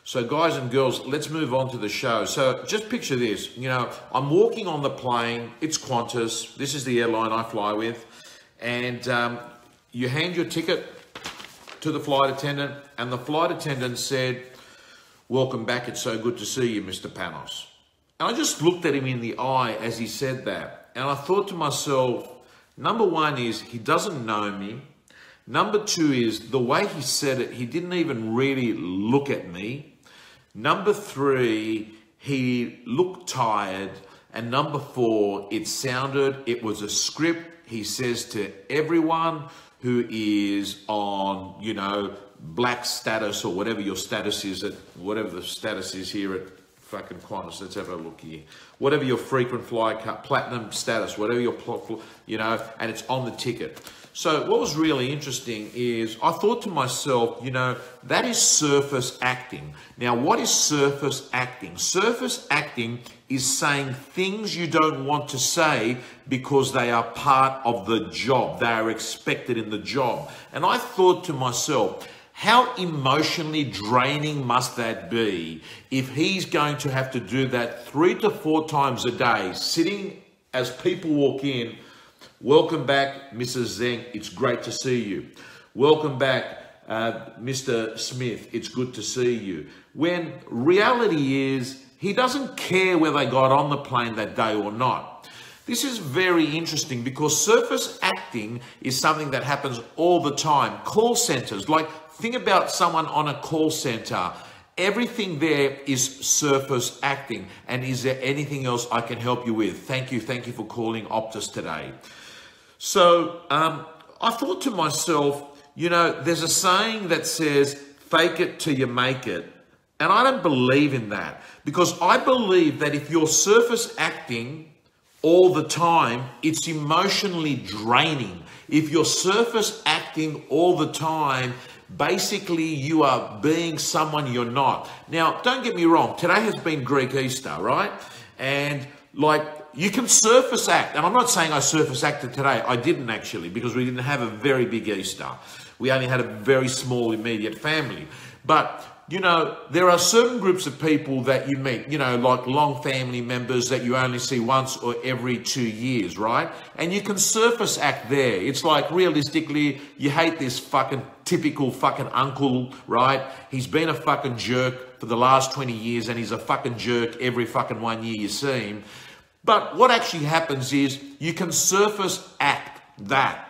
So guys and girls, let's move on to the show. So just picture this, you know, I'm walking on the plane, it's Qantas, this is the airline I fly with, and you hand your ticket to the flight attendant, and the flight attendant said, "Welcome back, it's so good to see you, Mr. Panos." And I just looked at him in the eye as he said that, and I thought to myself, number one is, he doesn't know me. Number two is, the way he said it, he didn't even really look at me. Number three, he looked tired. And number four, it was a script he says to everyone who is on, you know, black status or whatever your status is, whatever the status is here at fucking Qantas. Let's have a look here. Whatever your frequent flyer platinum status, whatever your, you know, and it's on the ticket. So what was really interesting is I thought to myself, you know, that is surface acting. Now, what is surface acting? Surface acting is saying things you don't want to say because they are part of the job. They are expected in the job. And I thought to myself, how emotionally draining must that be if he's going to have to do that 3 to 4 times a day, sitting as people walk in. "Welcome back, Mrs. Zeng. It's great to see you. Welcome back, Mr. Smith. It's good to see you." When reality is, he doesn't care whether they got on the plane that day or not. This is very interesting because surface acting is something that happens all the time. Call centers, like think about someone on a call center. Everything there is surface acting. And is there anything else I can help you with? Thank you for calling Optus today. So I thought to myself, you know, there's a saying that says, "Fake it till you make it." And I don't believe in that, because I believe that if you're surface acting all the time, it's emotionally draining. If you're surface acting all the time, basically you are being someone you're not. Now, don't get me wrong. Today has been Greek Easter, right? And like, you can surface act. And I'm not saying I surface acted today. I didn't actually, because we didn't have a very big Easter. We only had a very small immediate family. But, you know, there are certain groups of people that you meet, you know, like long family members that you only see once or every 2 years, right? And you can surface act there. It's like, realistically, you hate this fucking typical fucking uncle, right? He's been a fucking jerk for the last 20 years and he's a fucking jerk every fucking 1 year you see him. But what actually happens is you can surface act that.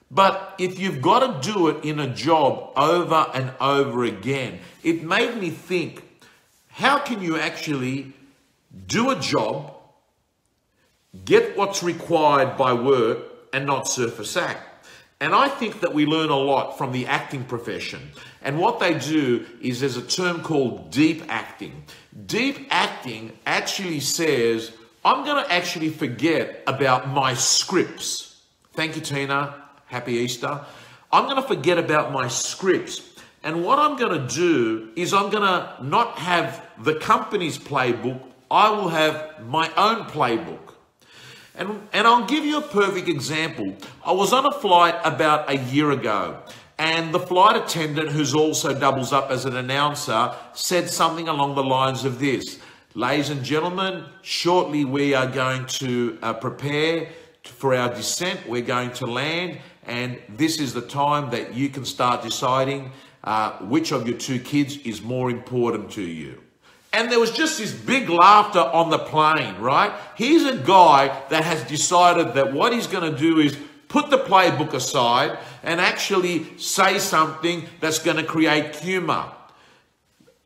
But if you've got to do it in a job over and over again, it made me think, how can you actually do a job, get what's required by work, and not surface act? And I think that we learn a lot from the acting profession. And what they do is there's a term called deep acting. Deep acting actually says, I'm going to actually forget about my scripts. Thank you, Tina. Happy Easter. I'm going to forget about my scripts. And what I'm going to do is I'm going to not have the company's playbook. I will have my own playbook. And I'll give you a perfect example. I was on a flight about a year ago, and the flight attendant, who's also doubles up as an announcer, said something along the lines of this: "Ladies and gentlemen, shortly we are going to prepare for our descent. We're going to land, and this is the time that you can start deciding which of your 2 kids is more important to you." And there was just this big laughter on the plane, right? Here's a guy that has decided that what he's going to do is put the playbook aside and actually say something that's going to create humor.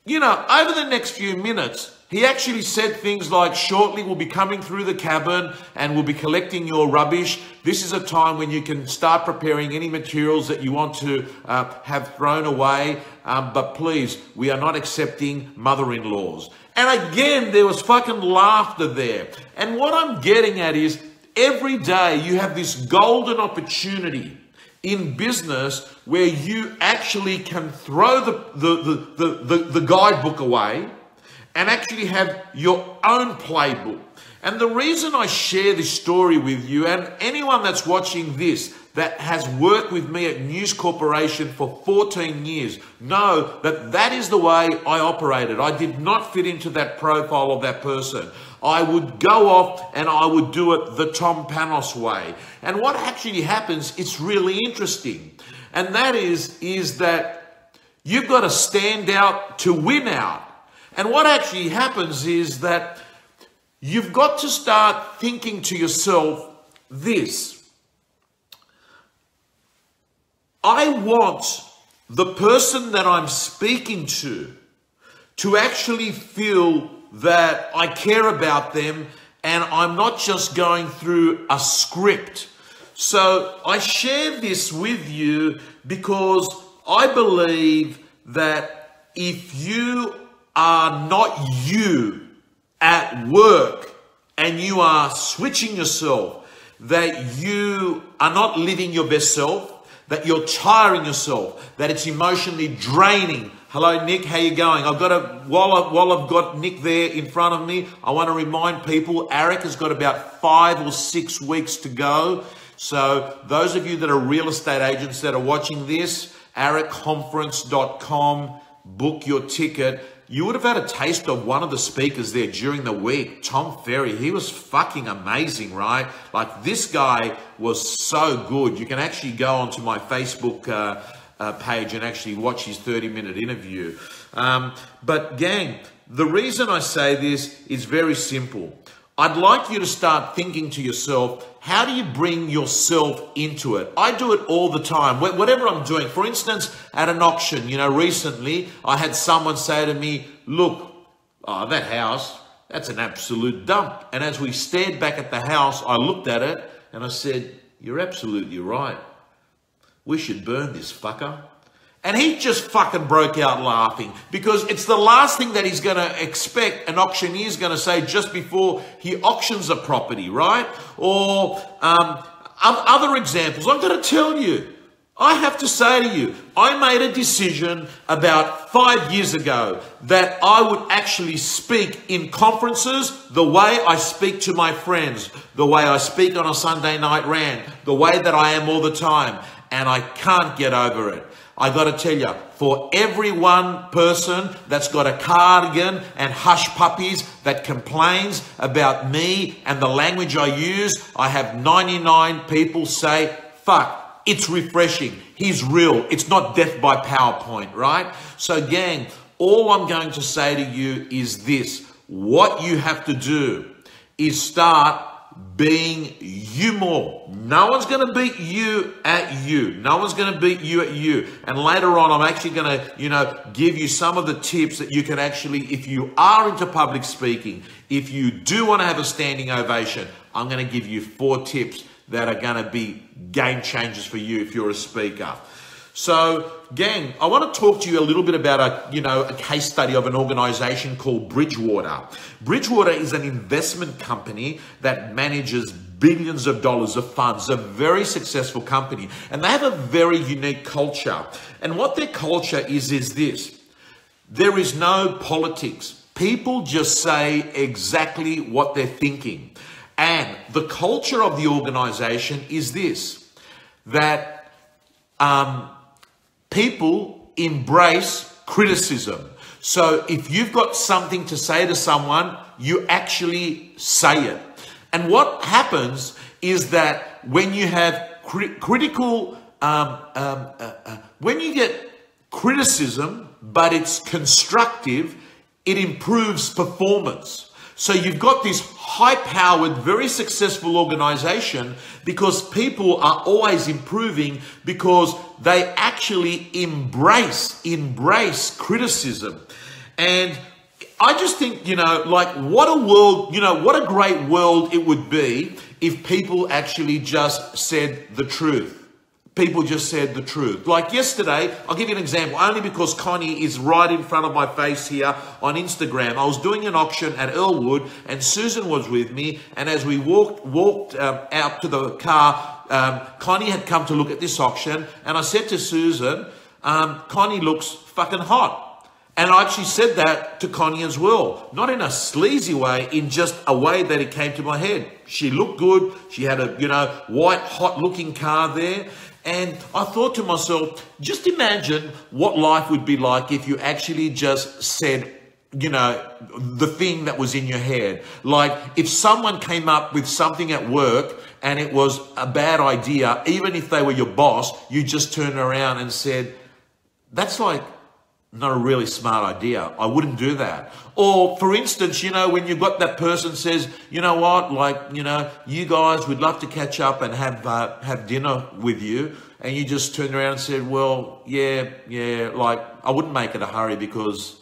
You know, over the next few minutes, he actually said things like, "Shortly we'll be coming through the cabin and we'll be collecting your rubbish. This is a time when you can start preparing any materials that you want to have thrown away. But please, we are not accepting mother-in-laws." And again, there was fucking laughter there. And what I'm getting at is, every day you have this golden opportunity in business where you actually can throw the guidebook away and actually have your own playbook. And the reason I share this story with you, and anyone that's watching this that has worked with me at News Corporation for 14 years, know that that is the way I operated. I did not fit into that profile of that person. I would go off and I would do it the Tom Panos way. And what actually happens, it's really interesting. And that is that you've got to stand out to win out. And what actually happens is that you've got to start thinking to yourself this: I want the person that I'm speaking to actually feel that I care about them and I'm not just going through a script. So I share this with you because I believe that if you are not you at work and you are switching yourself, that you are not living your best self, that you're tiring yourself, that it's emotionally draining. Hello, Nick, how you going? While I've got Nick there in front of me, I want to remind people, Arik has got about 5 or 6 weeks to go. So those of you that are real estate agents that are watching this, arikconference.com, book your ticket. You would have had a taste of one of the speakers there during the week, Tom Ferry. He was fucking amazing, right? Like, this guy was so good. You can actually go onto my Facebook page and actually watch his 30-minute interview. But gang, the reason I say this is very simple. I'd like you to start thinking to yourself, how do you bring yourself into it? I do it all the time, whatever I'm doing. For instance, at an auction, recently I had someone say to me, look, that house, that's an absolute dump. And as we stared back at the house, I looked at it and I said, you're absolutely right. We should burn this fucker. And he just fucking broke out laughing, because it's the last thing that he's going to expect an auctioneer's going to say just before he auctions a property, right? Or other examples. I'm going to tell you, I have to say to you, I made a decision about 5 years ago that I would actually speak in conferences the way I speak to my friends, the way I speak on a Sunday night rant, the way that I am all the time. And I can't get over it. I got to tell you, for every one person that's got a cardigan and hush puppies that complains about me and the language I use, I have 99 people say, fuck, it's refreshing. He's real. It's not death by PowerPoint, right? So gang, all I'm going to say to you is this. What you have to do is start being you more. No one's going to beat you at you. No one's going to beat you at you. And later on, I'm actually going to, give you some of the tips that you can actually, if you are into public speaking, if you do want to have a standing ovation, I'm going to give you 4 tips that are going to be game changers for you if you're a speaker. So, gang, I want to talk to you a little bit about a case study of an organization called Bridgewater. Bridgewater is an investment company that manages billions of dollars of funds, a very successful company. And they have a very unique culture. And what their culture is this. There is no politics. People just say exactly what they're thinking. And the culture of the organization is this, that people embrace criticism. So if you've got something to say to someone, you actually say it. And what happens is that when you have when you get criticism, but it's constructive, it improves performance. So you've got this high-powered, very successful organization because people are always improving because they actually embrace criticism. And I just think, what a world, what a great world it would be if people actually just said the truth. People just said the truth. Like yesterday, I'll give you an example, only because Connie is right in front of my face here on Instagram. I was doing an auction at Earlwood and Susan was with me. And as we walked out to the car, Connie had come to look at this auction. And I said to Susan, Connie looks fucking hot. And I actually said that to Connie as well. Not in a sleazy way, in just a way that it came to my head. She looked good. She had a, white, hot-looking car there. And I thought to myself, just imagine what life would be like if you actually just said, the thing that was in your head. Like if someone came up with something at work and it was a bad idea, even if they were your boss, you just turned around and said, that's like not a really smart idea. I wouldn't do that. Or for instance, when you've got that person says, you know what, you guys would love to catch up and have dinner with you. And you just turned around and said, well, yeah, like I wouldn't make it a hurry because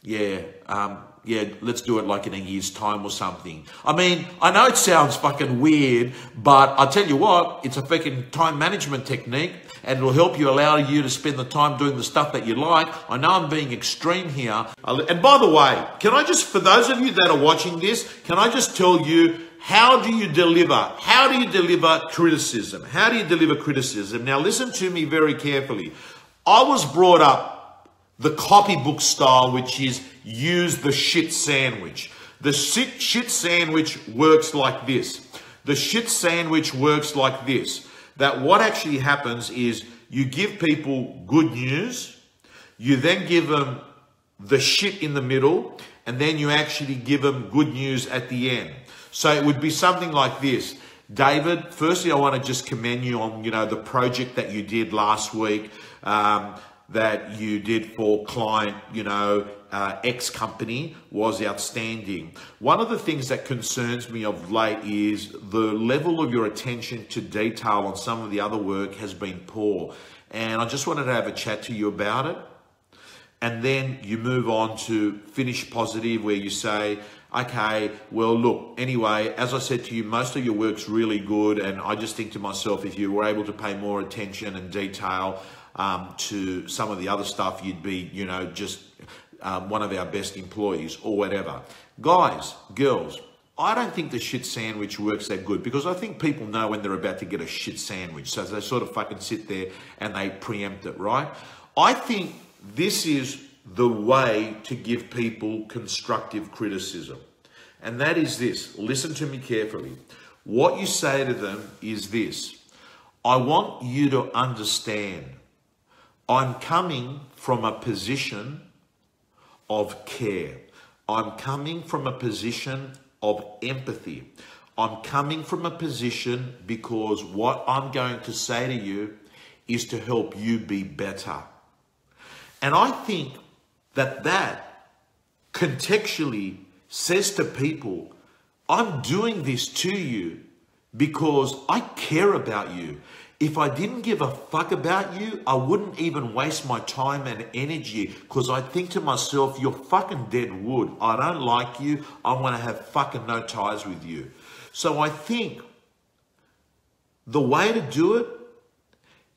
let's do it like in a year's time or something. I mean, I know it sounds fucking weird, but I tell you what, it's a fucking time management technique and it'll help you, allow you to spend the time doing the stuff that you like. I know I'm being extreme here. And by the way, can I just, for those of you that are watching this, can I just tell you, how do you deliver criticism? How do you deliver criticism? Now listen to me very carefully. I was brought up the copybook style, which is use the shit sandwich. The shit sandwich works like this. The shit sandwich works like this. That what actually happens is you give people good news, you then give them the shit in the middle, and then you actually give them good news at the end. So it would be something like this. David, firstly, I want to just commend you on, the project that you did last week, that you did for client, X company was outstanding. One of the things that concerns me of late is the level of your attention to detail on some of the other work has been poor. And I just wanted to have a chat to you about it. And then you move on to finish positive, where you say, okay, well, look, anyway, as I said to you, most of your work's really good. And I just think to myself, if you were able to pay more attention and detail to some of the other stuff, you'd be, just one of our best employees or whatever. Guys, girls, I don't think the shit sandwich works that good, because I think people know when they're about to get a shit sandwich. So they sort of fucking sit there and they preempt it, right? I think this is the way to give people constructive criticism. And that is this. Listen to me carefully. What you say to them is this. I want you to understand, I'm coming from a position of care. I'm coming from a position of empathy. I'm coming from a position because what I'm going to say to you is to help you be better. And I think that contextually says to people, I'm doing this to you because I care about you. If I didn't give a fuck about you, I wouldn't even waste my time and energy, because I think to myself, you're fucking dead wood. I don't like you. I want to have fucking no ties with you. So I think the way to do it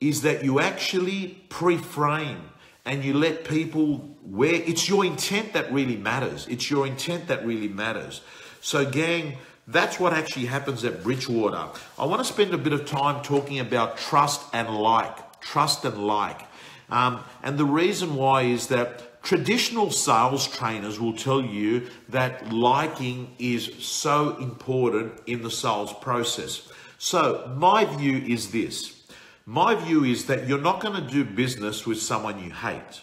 is that you actually pre-frame and you let people where it's your intent that really matters. It's your intent that really matters. So gang, that's what actually happens at Bridgewater. I want to spend a bit of time talking about trust and like. Trust and like. And the reason why is that traditional sales trainers will tell you that liking is so important in the sales process. So my view is this. My view is that you're not going to do business with someone you hate.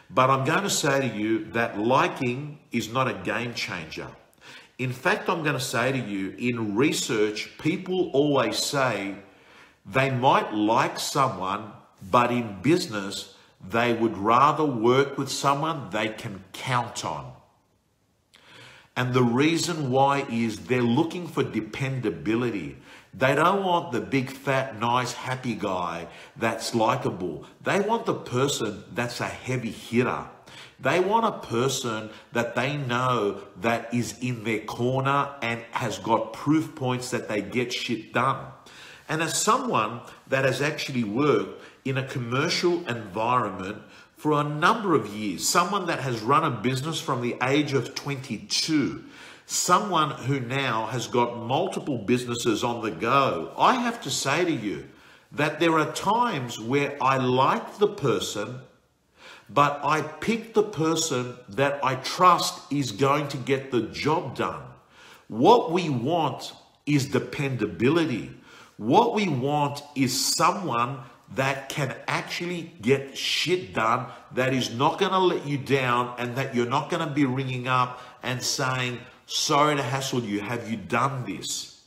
But I'm going to say to you that liking is not a game changer. In fact, I'm going to say to you, in research, people always say they might like someone, but in business, they would rather work with someone they can count on. And the reason why is they're looking for dependability. They don't want the big, fat, nice, happy guy that's likable. They want the person that's a heavy hitter. They want a person that they know that is in their corner and has got proof points that they get shit done. And as someone that has actually worked in a commercial environment for a number of years, someone that has run a business from the age of 22, someone who now has got multiple businesses on the go, I have to say to you that there are times where I like the person, but I pick the person that I trust is going to get the job done. What we want is dependability. What we want is someone that can actually get shit done, that is not going to let you down, and that you're not going to be ringing up and saying, sorry to hassle you, have you done this?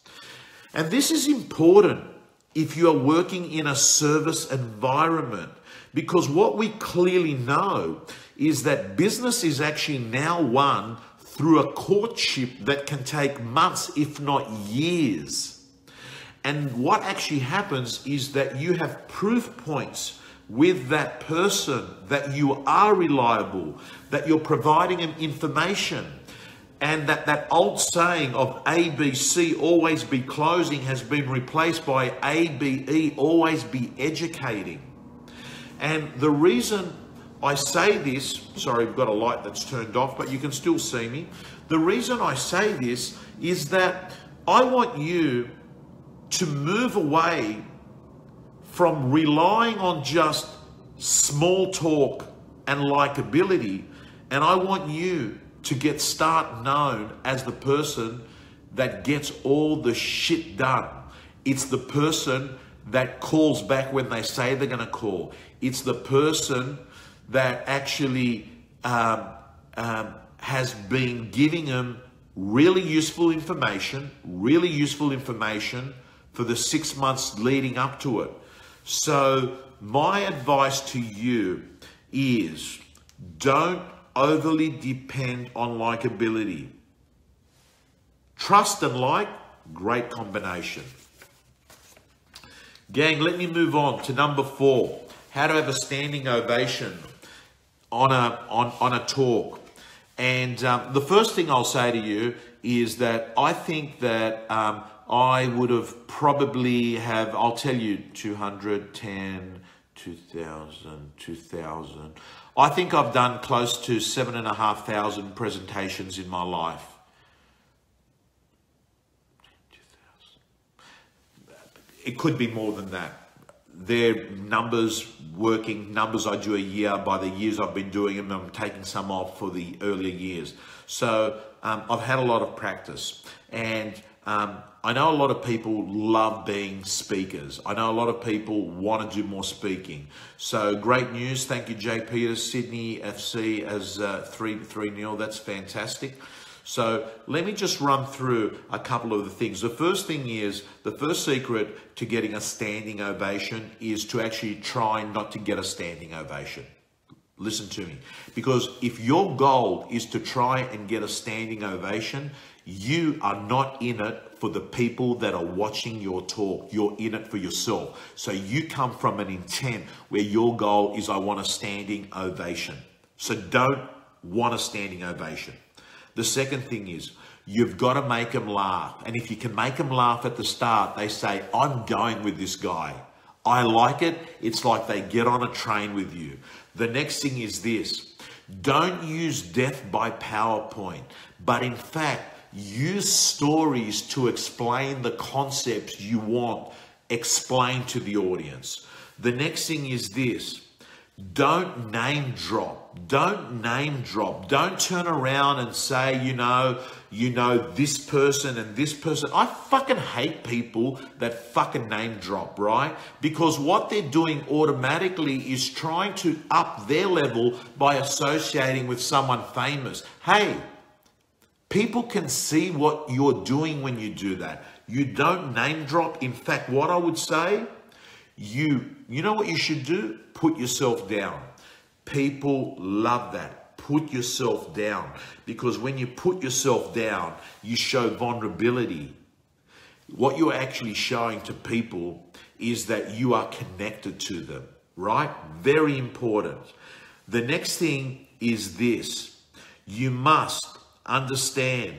And this is important if you are working in a service environment, because what we clearly know is that business is actually now won through a courtship that can take months, if not years. And what actually happens is that you have proof points with that person that you are reliable, that you're providing them information, and that old saying of ABC, always be closing, has been replaced by ABE, always be educating. And the reason I say this, sorry, we've got a light that's turned off, but you can still see me. The reason I say this is that I want you to move away from relying on just small talk and likability, and I want you to start known as the person that gets all the shit done. It's the person that calls back when they say they're going to call. It's the person that actually has been giving them really useful information for the 6 months leading up to it. So my advice to you is, don't overly depend on likability. Trust and like, great combination. Gang, let me move on to number 4. How to have a standing ovation on a talk. And the first thing I'll say to you is that I think that I would have probably have, I'll tell you, 210, 2000, 2000. I think I've done close to 7,500 presentations in my life. It could be more than that. They're working numbers I do a year by the years I've been doing them. I'm taking some off for the earlier years. So I've had a lot of practice, and I know a lot of people love being speakers. I know a lot of people want to do more speaking. So great news. Thank you, Jay Peters. Sydney FC as 3-0. That's fantastic. So let me just run through a couple of the things. The first thing is, the first secret to getting a standing ovation is to actually try not to get a standing ovation. Listen to me. Because if your goal is to try and get a standing ovation, you are not in it for the people that are watching your talk. You're in it for yourself. So you come from an intent where your goal is, I want a standing ovation. So don't want a standing ovation. The second thing is, you've got to make them laugh. And if you can make them laugh at the start, they say, I'm going with this guy. I like it. It's like they get on a train with you. The next thing is this. Don't use death by PowerPoint, but in fact, use stories to explain the concepts you want explained to the audience. The next thing is this. Don't name drop. Don't name drop. Don't turn around and say, you know this person and this person. I fucking hate people that fucking name drop, right? Because what they're doing automatically is trying to up their level by associating with someone famous. Hey, people can see what you're doing when you do that. You don't name drop. In fact, what I would say, you know what you should do? Put yourself down. People love that. Put yourself down. Because when you put yourself down, you show vulnerability. What you're actually showing to people is that you are connected to them, right? Very important. The next thing is this. You must understand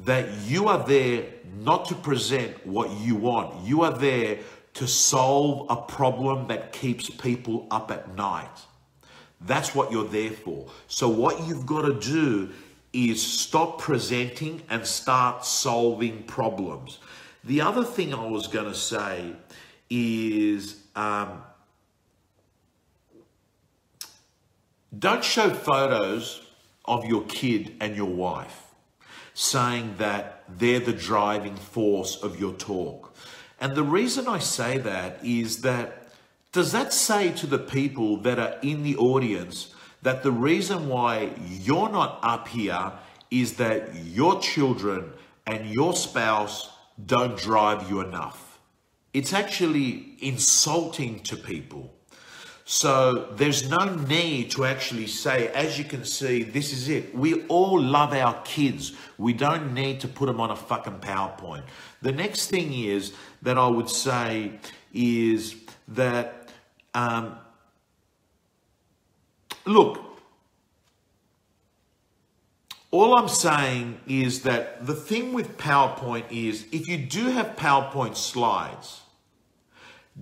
that you are there not to present what you want. You are there to solve a problem that keeps people up at night. That's what you're there for. So what you've got to do is stop presenting and start solving problems. The other thing I was going to say is Don't show photos of your kid and your wife saying that they're the driving force of your talk. And the reason I say that is that, does that say to the people that are in the audience that the reason why you're not up here is that your children and your spouse don't drive you enough? It's actually insulting to people. So there's no need to actually say, as you can see, this is it. We all love our kids. We don't need to put them on a fucking PowerPoint. The next thing is that I would say is that, look, all I'm saying is that the thing with PowerPoint is if you do have PowerPoint slides,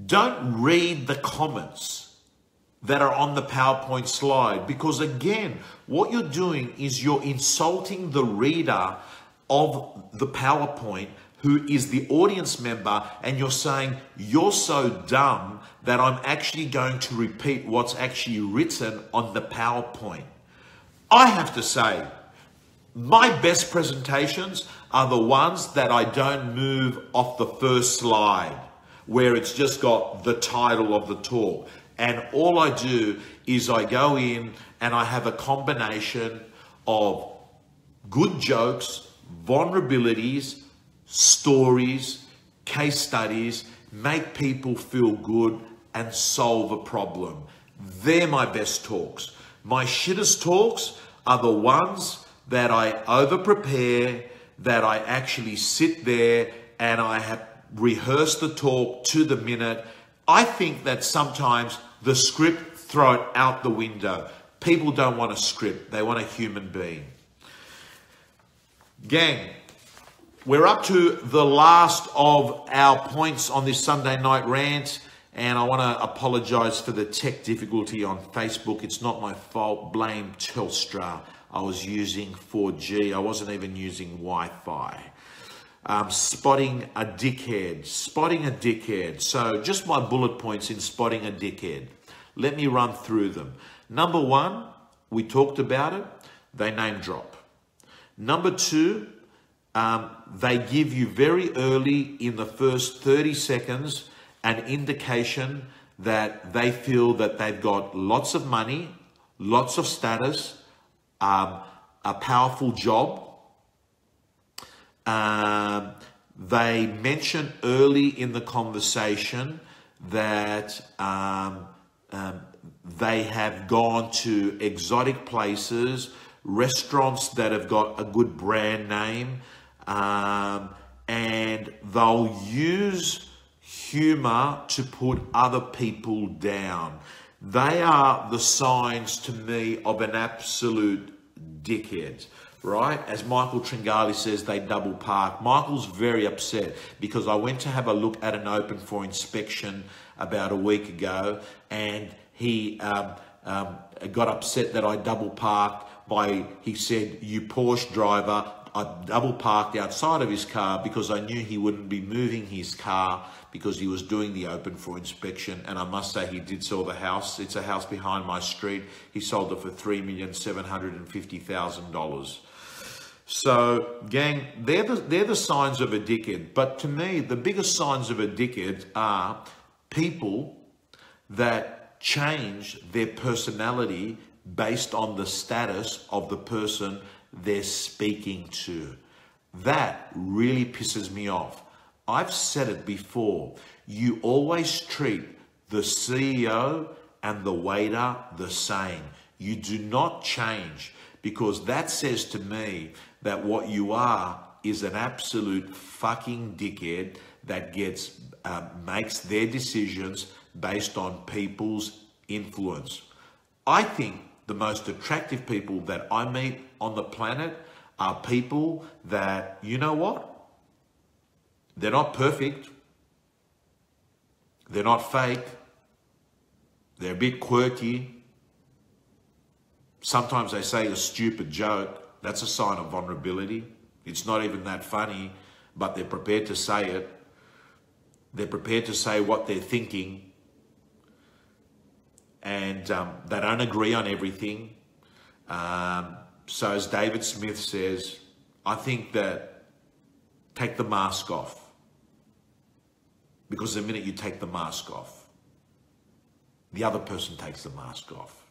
don't read the comments that are on the PowerPoint slide, because again, what you're doing is you're insulting the reader of the PowerPoint who is the audience member, and you're saying, you're so dumb that I'm actually going to repeat what's actually written on the PowerPoint. I have to say, my best presentations are the ones that I don't move off the first slide, where it's just got the title of the talk. And all I do is I go in and I have a combination of good jokes, vulnerabilities, stories, case studies, make people feel good and solve a problem. They're my best talks. My shittest talks are the ones that I over prepare, that I actually sit there and I have rehearsed the talk to the minute. I think that sometimes the script, throw it out the window. People don't want a script. They want a human being. Gang, we're up to the last of our points on this Sunday night rant. And I want to apologize for the tech difficulty on Facebook. It's not my fault. Blame Telstra. I was using 4G. I wasn't even using Wi-Fi. Spotting a dickhead. Spotting a dickhead. So just my bullet points in spotting a dickhead. Let me run through them. Number one, we talked about it. They name drop. Number two, they give you very early in the first 30 seconds an indication that they feel that they've got lots of money, lots of status, a powerful job. They mention early in the conversation that they have gone to exotic places, restaurants that have got a good brand name, and they'll use humor to put other people down. They are the signs to me of an absolute dickhead. Right? As Michael Tringali says, they double park. Michael's very upset because I went to have a look at an open for inspection about a week ago, and he got upset that I double parked he said, you Porsche driver. I double parked outside of his car because I knew he wouldn't be moving his car because he was doing the open for inspection. And I must say he did sell the house. It's a house behind my street. He sold it for $3,750,000. So, gang, they're the signs of a dickhead. But to me, the biggest signs of a dickhead are people that change their personality based on the status of the person they're speaking to. That really pisses me off. I've said it before. You always treat the CEO and the waiter the same. You do not change, because that says to me that what you are is an absolute fucking dickhead that makes their decisions based on people's influence. I think the most attractive people that I meet on the planet are people that, you know what? They're not perfect. They're not fake. They're a bit quirky. Sometimes they say a stupid joke. That's a sign of vulnerability. It's not even that funny, but they're prepared to say it. They're prepared to say what they're thinking. and they don't agree on everything. So as David Smith says, I think that take the mask off. Because the minute you take the mask off, the other person takes the mask off.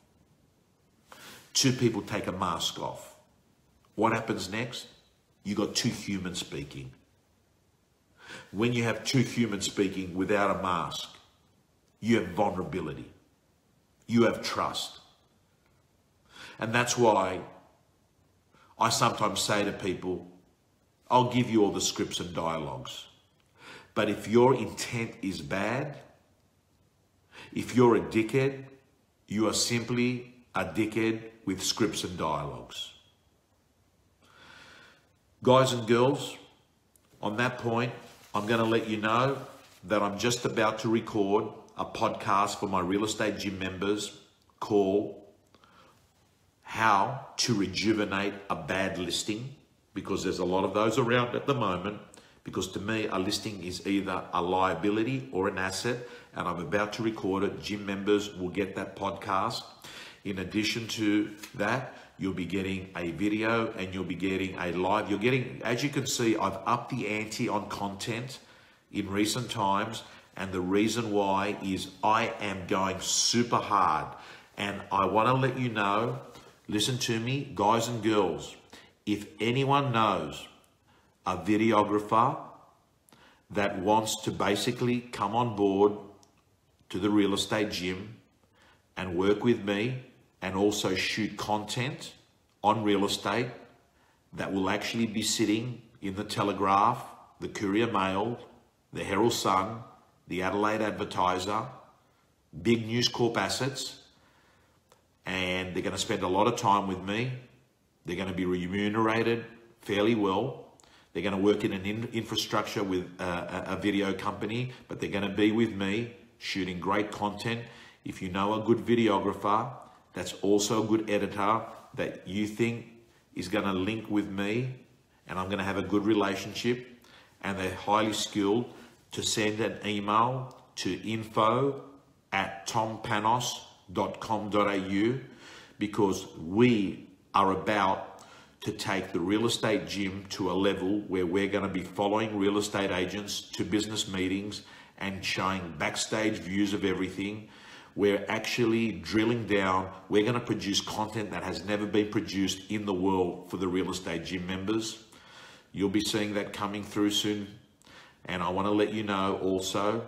Two people take a mask off. What happens next? You got two humans speaking. When you have two humans speaking without a mask, you have vulnerability. You have trust. And that's why I sometimes say to people, I'll give you all the scripts and dialogues. But if your intent is bad, if you're a dickhead, you are simply a dickhead with scripts and dialogues. Guys and girls, on that point, I'm going to let you know that I'm just about to record a podcast for my real estate gym members called How to Rejuvenate a Bad Listing, because there's a lot of those around at the moment. Because to me, a listing is either a liability or an asset, and I'm about to record it. Gym members will get that podcast. In addition to that, you'll be getting a video and you'll be getting a live. You're getting, as you can see, I've upped the ante on content in recent times, and the reason why is I am going super hard, and I want to let you know, listen to me, guys and girls, if anyone knows a videographer that wants to basically come on board to the real estate gym and work with me and also shoot content on real estate that will actually be sitting in the Telegraph, the Courier Mail, the Herald Sun, the Adelaide Advertiser, big News Corp assets, and they're going to spend a lot of time with me. They're going to be remunerated fairly well. They're going to work in an infrastructure with a video company, but they're going to be with me shooting great content. If you know a good videographer that's also a good editor that you think is going to link with me, and I'm going to have a good relationship, and they're highly skilled, to send an email to info@tompanos.com.au, because we are about to take the real estate gym to a level where we're going to be following real estate agents to business meetings and showing backstage views of everything. We're actually drilling down. We're going to produce content that has never been produced in the world for the real estate gym members. You'll be seeing that coming through soon. And I want to let you know also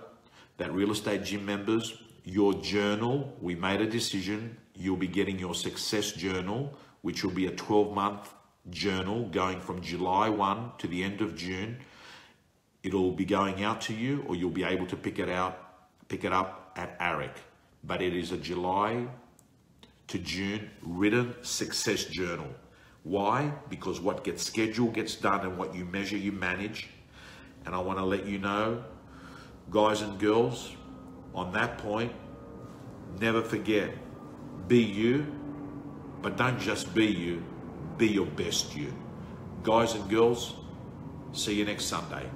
that real estate gym members, your journal, we made a decision. You'll be getting your success journal, which will be a 12-month journal going from July 1 to the end of June. It'll be going out to you, or you'll be able to pick it up at ARIC. But it is a July to June written success journal. Why? Because what gets scheduled gets done, and what you measure, you manage. And I want to let you know, guys and girls, on that point, never forget, be you, but don't just be you, be your best you. Guys and girls, see you next Sunday.